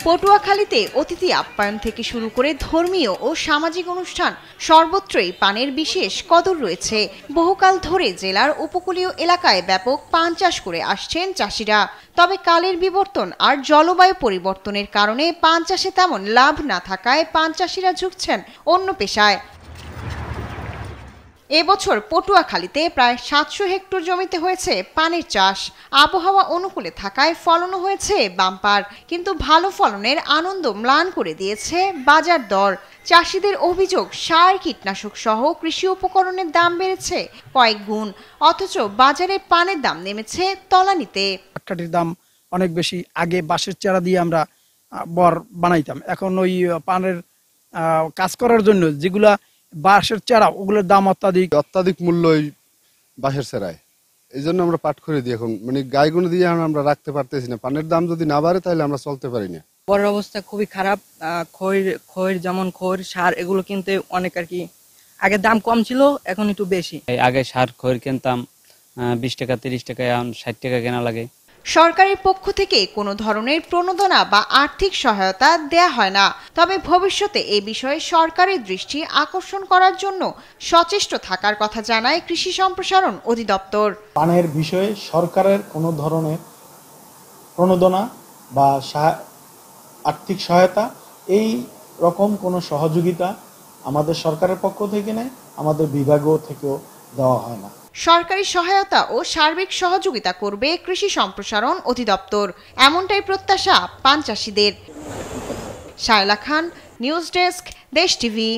পটুয়াখালীতে অতিথি আপ্যায়ন থেকে শুরু করে ধর্মীয় ও সামাজিক অনুষ্ঠান সর্বত্রই পানের বিশেষ কদর রয়েছে। বহুকাল ধরে জেলার উপকূলীয় এলাকায় ব্যাপক পান চাষ করে আসছেন চাষিরা। তবে কালের বিবর্তন আর জলবায়ু পরিবর্তনের কারণে পান চাষে তেমন লাভ না থাকায় পান চাষিরা ঝুঁকছেন অন্য পেশায়। এবছর পটুয়াখালীতে প্রায় ৭০০ হেক্টর জমিতে হয়েছে পানের চাষ। আবহাওয়া অনুকূলে থাকায় ফলনও হয়েছে বাম্পার, কিন্তু ভালো ফলনের আনন্দ ম্লান করে দিয়েছে বাজার দর। চাষিদের অভিযোগ, সার, কীটনাশক সহ কৃষি উপকরণের দাম বেড়েছে কয়েক গুণ, অথচ বাজারে পানের দাম নেমেছে তলানিতে। কাঠির দাম অনেক বেশি। আগে বাঁশের চারা দিয়ে আমরা বর বানাইতাম, এখন ওই পানের কাজ করার জন্য যেগুলা বাঁশের চারা, ওগুলোর দাম অত্যাধিক মূল্য ওই বাঁশের চারায়। এই জন্য আমরা পাট করে দিই এখন, মানে গাইগুলো দিয়ে আমরা রাখতে পারতেছি না। পানের দাম যদি না বাড়ে তাহলে আমরা চলতে পারি না। বড় অবস্থা খুবই খারাপ। খৈর যেমন খৈর, সার এগুলো কিনতে অনেক আর কি আগে দাম কম ছিল, এখন একটু বেশি। আগে সার খৈর কিনতাম 20 টাকা 30 টাকা, এখন 60 টাকা কেনা লাগে। সরকারের পক্ষ থেকে কোনো ধরনের প্রণোদনা বা আর্থিক সহায়তা দেয়া হয় না। তবে ভবিষ্যতে এ বিষয়ে সরকারের দৃষ্টি আকর্ষণ করার জন্য সচেষ্ট থাকার কথা জানায় কৃষি সম্প্রসারণ অধিদপ্তর। পানের বিষয়ে সরকারের কোনো ধরনের প্রণোদনা বা আর্থিক সহায়তা, এই রকম কোনো সহযোগিতা আমাদের সরকারের পক্ষ থেকে নেই, আমাদের বিভাগীয় থেকেও দেওয়া হয় না। সরকারি সহায়তা ও সার্বিক সহযোগিতা করবে কৃষি সম্প্রসারণ অধিদপ্তর, এমনটাই প্রত্যাশা পান চাষিদের। শায়লা খান, নিউজ ডেস্ক, দেশ টিভি।